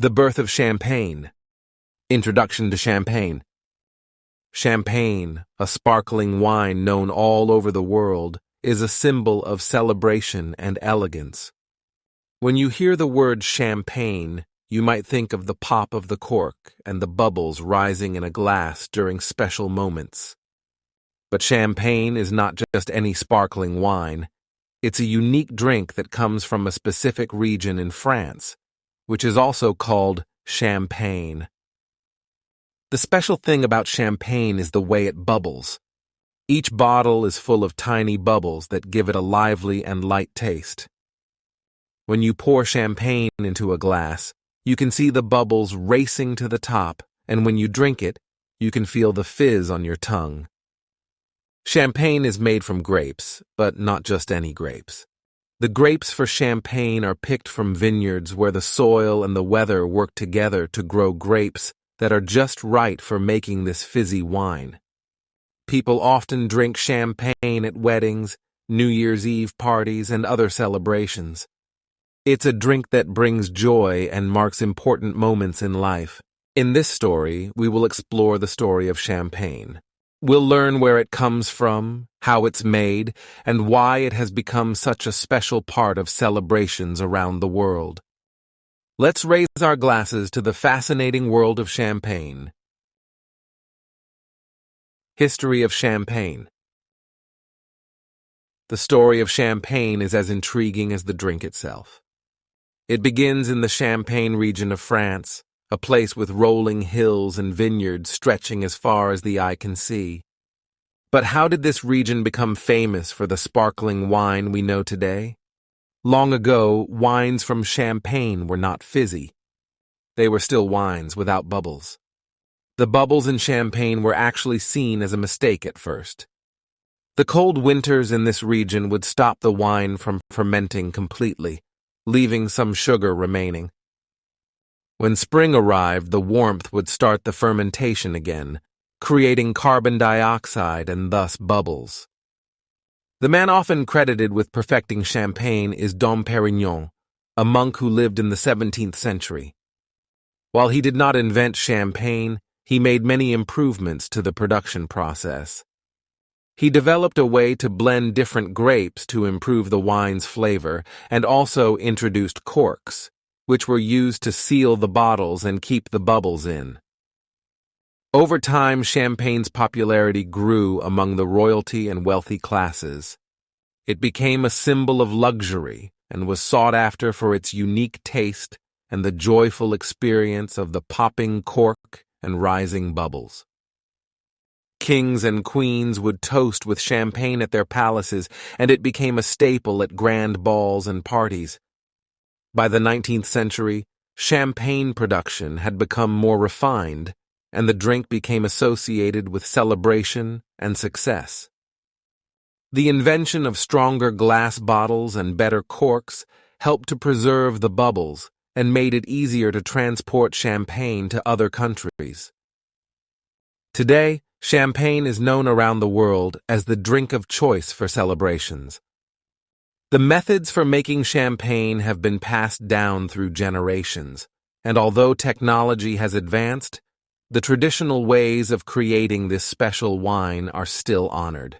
The birth of Champagne. Introduction to Champagne. Champagne, a sparkling wine known all over the world, is a symbol of celebration and elegance. When you hear the word champagne, you might think of the pop of the cork and the bubbles rising in a glass during special moments. But champagne is not just any sparkling wine. It's a unique drink that comes from a specific region in France, which is also called Champagne. The special thing about champagne is the way it bubbles. Each bottle is full of tiny bubbles that give it a lively and light taste. When you pour champagne into a glass, you can see the bubbles racing to the top, and when you drink it, you can feel the fizz on your tongue. Champagne is made from grapes, but not just any grapes. The grapes for champagne are picked from vineyards where the soil and the weather work together to grow grapes that are just right for making this fizzy wine. People often drink champagne at weddings, New Year's Eve parties, and other celebrations. It's a drink that brings joy and marks important moments in life. In this story, we will explore the story of champagne. We'll learn where it comes from, how it's made, and why it has become such a special part of celebrations around the world. Let's raise our glasses to the fascinating world of champagne. History of champagne. The story of champagne is as intriguing as the drink itself. It begins in the Champagne region of France, a place with rolling hills and vineyards stretching as far as the eye can see. But how did this region become famous for the sparkling wine we know today? Long ago, wines from Champagne were not fizzy. They were still wines without bubbles. The bubbles in Champagne were actually seen as a mistake at first. The cold winters in this region would stop the wine from fermenting completely, leaving some sugar remaining. When spring arrived, the warmth would start the fermentation again, creating carbon dioxide and thus bubbles. The man often credited with perfecting champagne is Dom Pérignon, a monk who lived in the 17th century. While he did not invent champagne, he made many improvements to the production process. He developed a way to blend different grapes to improve the wine's flavor and also introduced corks, which were used to seal the bottles and keep the bubbles in. Over time, champagne's popularity grew among the royalty and wealthy classes. It became a symbol of luxury and was sought after for its unique taste and the joyful experience of the popping cork and rising bubbles. Kings and queens would toast with champagne at their palaces, and it became a staple at grand balls and parties. By the 19th century, champagne production had become more refined, and the drink became associated with celebration and success. The invention of stronger glass bottles and better corks helped to preserve the bubbles and made it easier to transport champagne to other countries. Today, champagne is known around the world as the drink of choice for celebrations. The methods for making champagne have been passed down through generations, and although technology has advanced, the traditional ways of creating this special wine are still honored.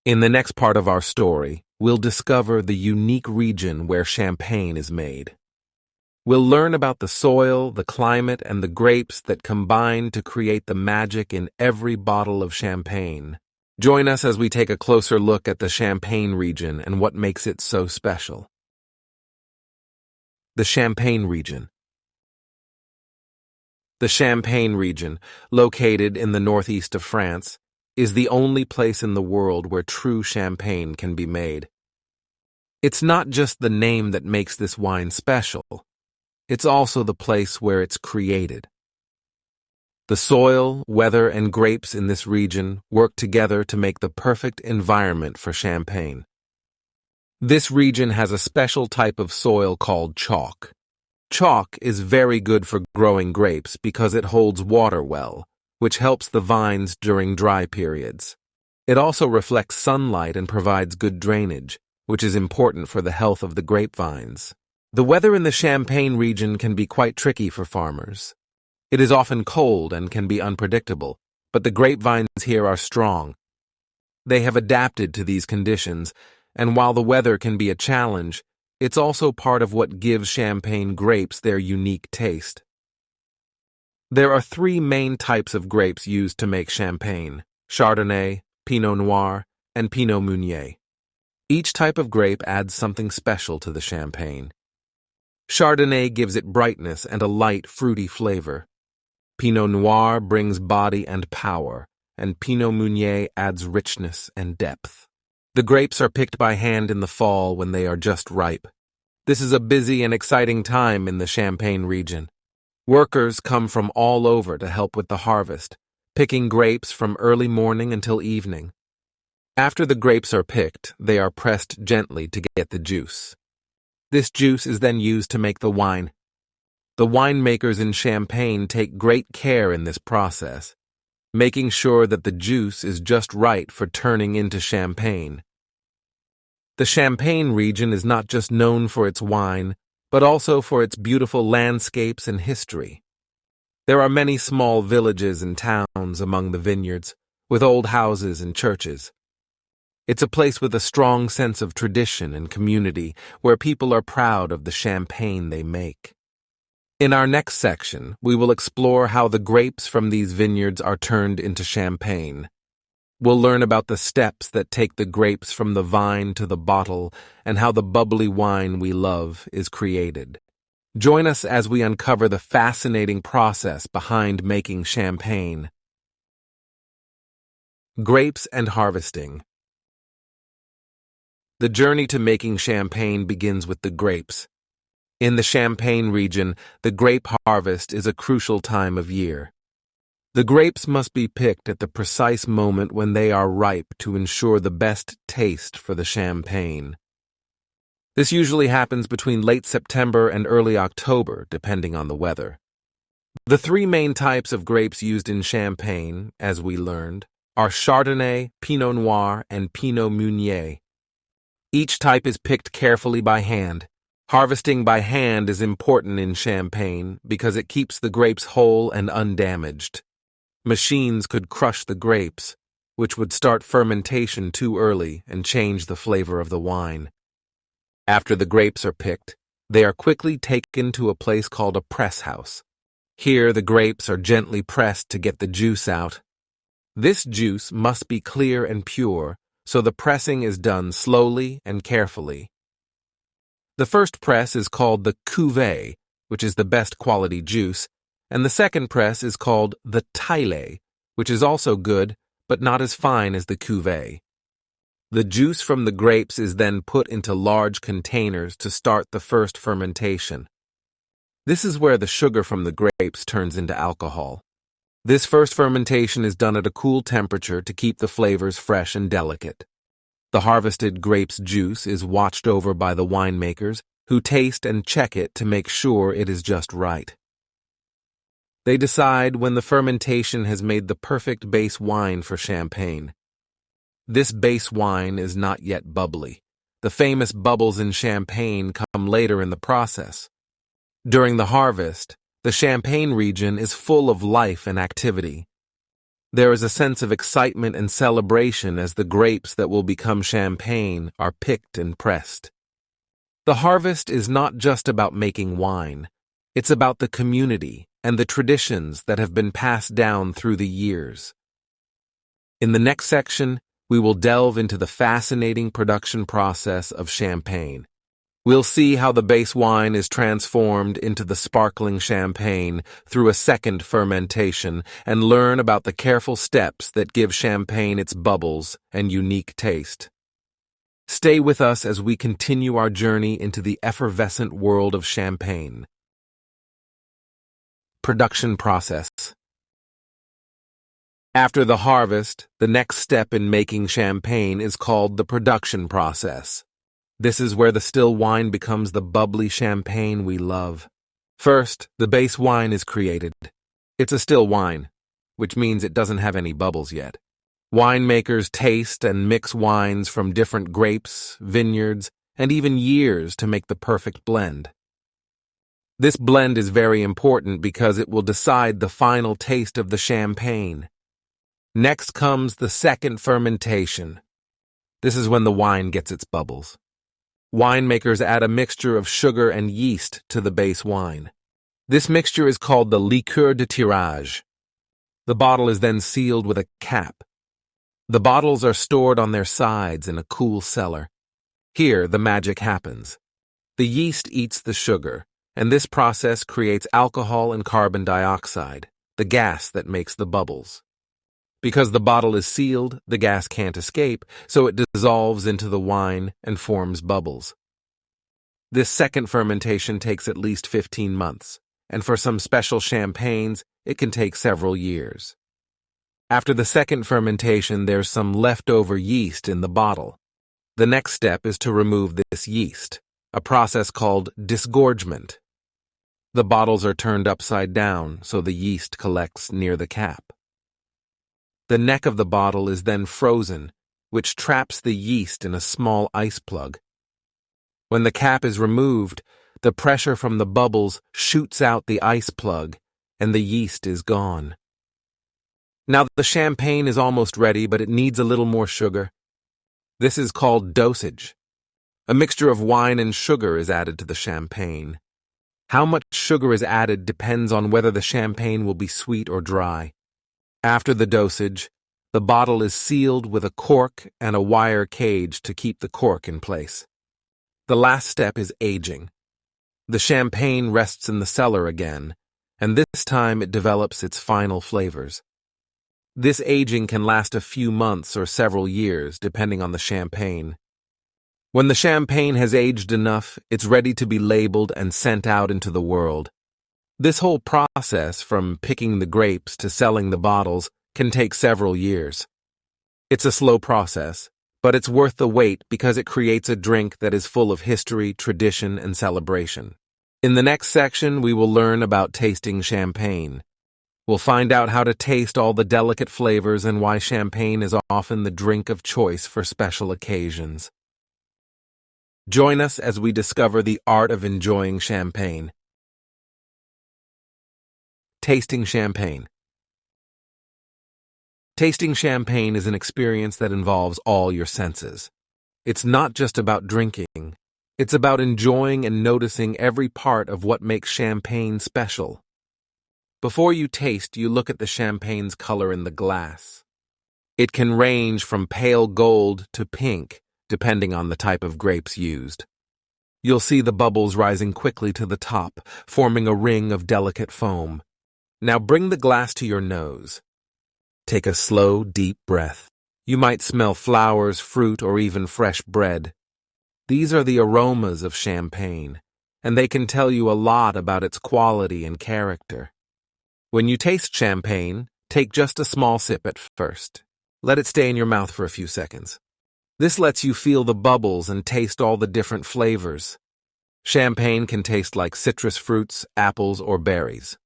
In the next part of our story, we'll discover the unique region where champagne is made. We'll learn about the soil, the climate, and the grapes that combine to create the magic in every bottle of champagne. Join us as we take a closer look at the Champagne region and what makes it so special. The Champagne region. The Champagne region, located in the northeast of France, is the only place in the world where true champagne can be made. It's not just the name that makes this wine special. It's also the place where it's created. The soil, weather, and grapes in this region work together to make the perfect environment for champagne. This region has a special type of soil called chalk. Chalk is very good for growing grapes because it holds water well, which helps the vines during dry periods. It also reflects sunlight and provides good drainage, which is important for the health of the grapevines. The weather in the Champagne region can be quite tricky for farmers. It is often cold and can be unpredictable, but the grapevines here are strong. They have adapted to these conditions, and while the weather can be a challenge, it's also part of what gives Champagne grapes their unique taste. There are three main types of grapes used to make Champagne: Chardonnay, Pinot Noir, and Pinot Meunier. Each type of grape adds something special to the Champagne. Chardonnay gives it brightness and a light, fruity flavor. Pinot Noir brings body and power, and Pinot Meunier adds richness and depth. The grapes are picked by hand in the fall when they are just ripe. This is a busy and exciting time in the Champagne region. Workers come from all over to help with the harvest, picking grapes from early morning until evening. After the grapes are picked, they are pressed gently to get the juice. This juice is then used to make the wine. The winemakers in Champagne take great care in this process, making sure that the juice is just right for turning into champagne. The Champagne region is not just known for its wine, but also for its beautiful landscapes and history. There are many small villages and towns among the vineyards, with old houses and churches. It's a place with a strong sense of tradition and community, where people are proud of the champagne they make. In our next section, we will explore how the grapes from these vineyards are turned into champagne. We'll learn about the steps that take the grapes from the vine to the bottle and how the bubbly wine we love is created. Join us as we uncover the fascinating process behind making champagne. Grapes and harvesting. The journey to making champagne begins with the grapes. In the Champagne region, the grape harvest is a crucial time of year. The grapes must be picked at the precise moment when they are ripe to ensure the best taste for the champagne. This usually happens between late September and early October, depending on the weather. The three main types of grapes used in Champagne, as we learned, are Chardonnay, Pinot Noir, and Pinot Meunier. Each type is picked carefully by hand. Harvesting by hand is important in Champagne because it keeps the grapes whole and undamaged. Machines could crush the grapes, which would start fermentation too early and change the flavor of the wine. After the grapes are picked, they are quickly taken to a place called a press house. Here, the grapes are gently pressed to get the juice out. This juice must be clear and pure, so the pressing is done slowly and carefully. The first press is called the cuvée, which is the best quality juice, and the second press is called the taille, which is also good, but not as fine as the cuvée. The juice from the grapes is then put into large containers to start the first fermentation. This is where the sugar from the grapes turns into alcohol. This first fermentation is done at a cool temperature to keep the flavors fresh and delicate. The harvested grape's juice is watched over by the winemakers, who taste and check it to make sure it is just right. They decide when the fermentation has made the perfect base wine for champagne. This base wine is not yet bubbly. The famous bubbles in champagne come later in the process. During the harvest, the Champagne region is full of life and activity. There is a sense of excitement and celebration as the grapes that will become champagne are picked and pressed. The harvest is not just about making wine. It's about the community and the traditions that have been passed down through the years. In the next section, we will delve into the fascinating production process of champagne. We'll see how the base wine is transformed into the sparkling champagne through a second fermentation and learn about the careful steps that give champagne its bubbles and unique taste. Stay with us as we continue our journey into the effervescent world of champagne. Production process. After the harvest, the next step in making champagne is called the production process. This is where the still wine becomes the bubbly champagne we love. First, the base wine is created. It's a still wine, which means it doesn't have any bubbles yet. Winemakers taste and mix wines from different grapes, vineyards, and even years to make the perfect blend. This blend is very important because it will decide the final taste of the champagne. Next comes the second fermentation. This is when the wine gets its bubbles. Winemakers add a mixture of sugar and yeast to the base wine. This mixture is called the liqueur de tirage. The bottle is then sealed with a cap. The bottles are stored on their sides in a cool cellar. Here, the magic happens. The yeast eats the sugar, and this process creates alcohol and carbon dioxide, the gas that makes the bubbles. Because the bottle is sealed, the gas can't escape, so it dissolves into the wine and forms bubbles. This second fermentation takes at least 15 months, and for some special champagnes, it can take several years. After the second fermentation, there's some leftover yeast in the bottle. The next step is to remove this yeast, a process called disgorgement. The bottles are turned upside down so the yeast collects near the cap. The neck of the bottle is then frozen, which traps the yeast in a small ice plug. When the cap is removed, the pressure from the bubbles shoots out the ice plug, and the yeast is gone. Now the champagne is almost ready, but it needs a little more sugar. This is called dosage. A mixture of wine and sugar is added to the champagne. How much sugar is added depends on whether the champagne will be sweet or dry. After the dosage, the bottle is sealed with a cork and a wire cage to keep the cork in place. The last step is aging. The champagne rests in the cellar again, and this time it develops its final flavors. This aging can last a few months or several years, depending on the champagne. When the champagne has aged enough, it's ready to be labeled and sent out into the world. This whole process, from picking the grapes to selling the bottles, can take several years. It's a slow process, but it's worth the wait because it creates a drink that is full of history, tradition, and celebration. In the next section, we will learn about tasting champagne. We'll find out how to taste all the delicate flavors and why champagne is often the drink of choice for special occasions. Join us as we discover the art of enjoying champagne. Tasting champagne. Tasting champagne is an experience that involves all your senses. It's not just about drinking. It's about enjoying and noticing every part of what makes champagne special. Before you taste, you look at the champagne's color in the glass. It can range from pale gold to pink, depending on the type of grapes used. You'll see the bubbles rising quickly to the top, forming a ring of delicate foam. Now bring the glass to your nose. Take a slow, deep breath. You might smell flowers, fruit, or even fresh bread. These are the aromas of champagne, and they can tell you a lot about its quality and character. When you taste champagne, take just a small sip at first. Let it stay in your mouth for a few seconds. This lets you feel the bubbles and taste all the different flavors. Champagne can taste like citrus fruits, apples, or berries.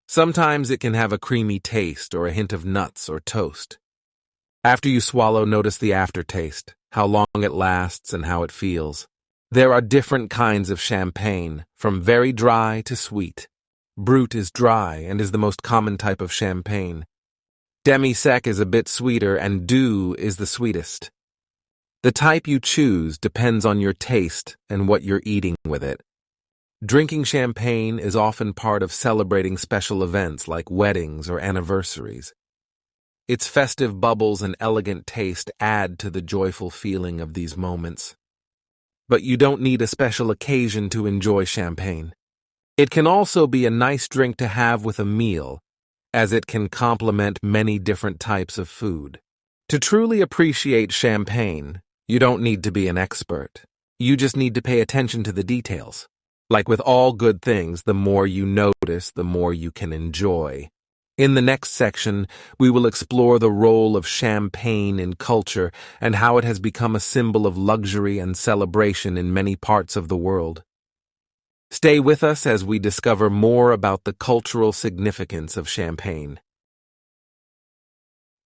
Sometimes it can have a creamy taste or a hint of nuts or toast. After you swallow, notice the aftertaste, how long it lasts and how it feels. There are different kinds of champagne, from very dry to sweet. Brut is dry and is the most common type of champagne. Demi-sec is a bit sweeter and doux is the sweetest. The type you choose depends on your taste and what you're eating with it. Drinking champagne is often part of celebrating special events like weddings or anniversaries. Its festive bubbles and elegant taste add to the joyful feeling of these moments. But you don't need a special occasion to enjoy champagne. It can also be a nice drink to have with a meal, as it can complement many different types of food. To truly appreciate champagne, you don't need to be an expert. You just need to pay attention to the details. Like with all good things, the more you notice, the more you can enjoy. In the next section, we will explore the role of champagne in culture and how it has become a symbol of luxury and celebration in many parts of the world. Stay with us as we discover more about the cultural significance of champagne.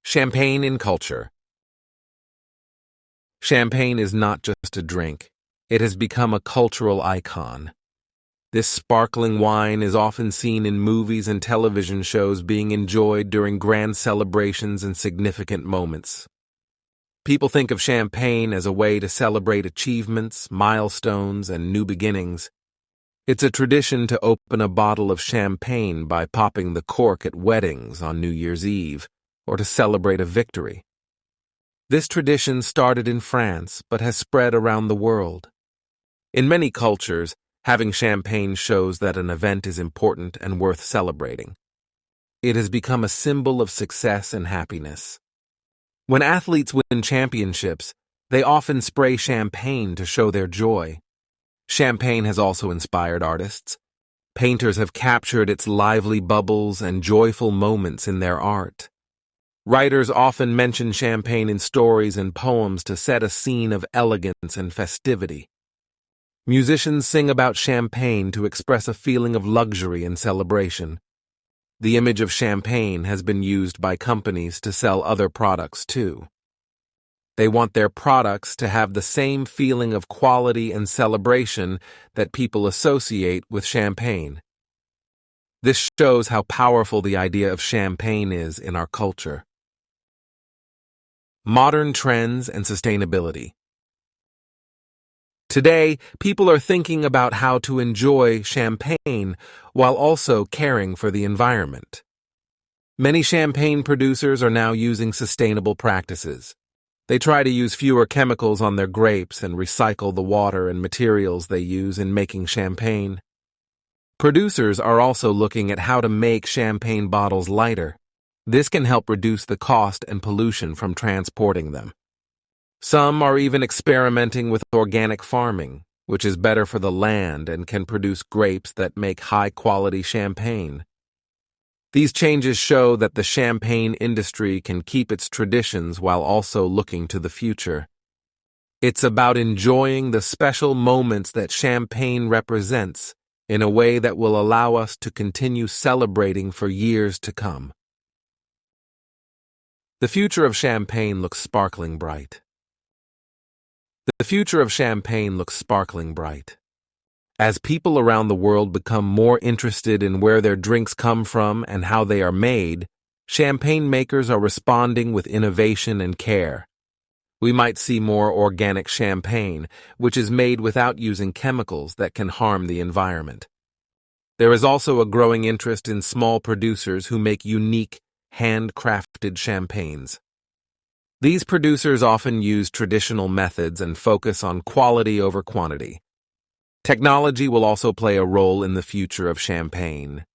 Champagne in culture. Champagne is not just a drink. It has become a cultural icon. This sparkling wine is often seen in movies and television shows being enjoyed during grand celebrations and significant moments. People think of champagne as a way to celebrate achievements, milestones, and new beginnings. It's a tradition to open a bottle of champagne by popping the cork at weddings on New Year's Eve, or to celebrate a victory. This tradition started in France but has spread around the world. In many cultures, having champagne shows that an event is important and worth celebrating. It has become a symbol of success and happiness. When athletes win championships, they often spray champagne to show their joy. Champagne has also inspired artists. Painters have captured its lively bubbles and joyful moments in their art. Writers often mention champagne in stories and poems to set a scene of elegance and festivity. Musicians sing about champagne to express a feeling of luxury and celebration. The image of champagne has been used by companies to sell other products too. They want their products to have the same feeling of quality and celebration that people associate with champagne. This shows how powerful the idea of champagne is in our culture. Modern trends and sustainability. Today, people are thinking about how to enjoy champagne while also caring for the environment. Many champagne producers are now using sustainable practices. They try to use fewer chemicals on their grapes and recycle the water and materials they use in making champagne. Producers are also looking at how to make champagne bottles lighter. This can help reduce the cost and pollution from transporting them. Some are even experimenting with organic farming, which is better for the land and can produce grapes that make high-quality champagne. These changes show that the champagne industry can keep its traditions while also looking to the future. It's about enjoying the special moments that champagne represents in a way that will allow us to continue celebrating for years to come. The future of champagne looks sparkling bright. The future of champagne looks sparkling bright. As people around the world become more interested in where their drinks come from and how they are made, champagne makers are responding with innovation and care. We might see more organic champagne, which is made without using chemicals that can harm the environment. There is also a growing interest in small producers who make unique, handcrafted champagnes. These producers often use traditional methods and focus on quality over quantity. Technology will also play a role in the future of champagne.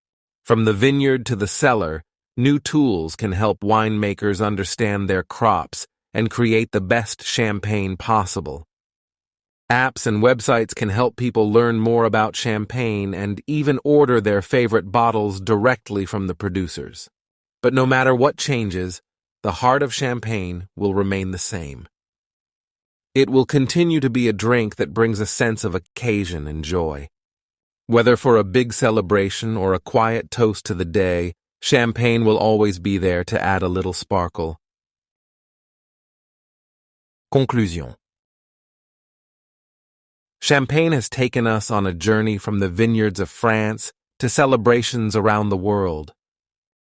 From the vineyard to the cellar, new tools can help winemakers understand their crops and create the best champagne possible. Apps and websites can help people learn more about champagne and even order their favorite bottles directly from the producers. But no matter what changes, the heart of champagne will remain the same. It will continue to be a drink that brings a sense of occasion and joy. Whether for a big celebration or a quiet toast to the day, champagne will always be there to add a little sparkle. Conclusion. Champagne has taken us on a journey from the vineyards of France to celebrations around the world.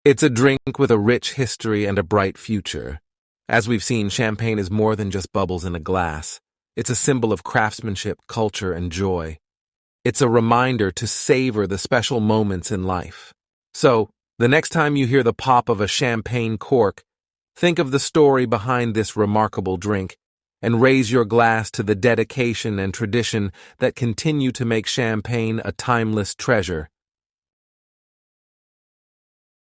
It's a drink with a rich history and a bright future. As we've seen, champagne is more than just bubbles in a glass. It's a symbol of craftsmanship, culture, and joy. It's a reminder to savor the special moments in life. So, the next time you hear the pop of a champagne cork, think of the story behind this remarkable drink and raise your glass to the dedication and tradition that continue to make champagne a timeless treasure.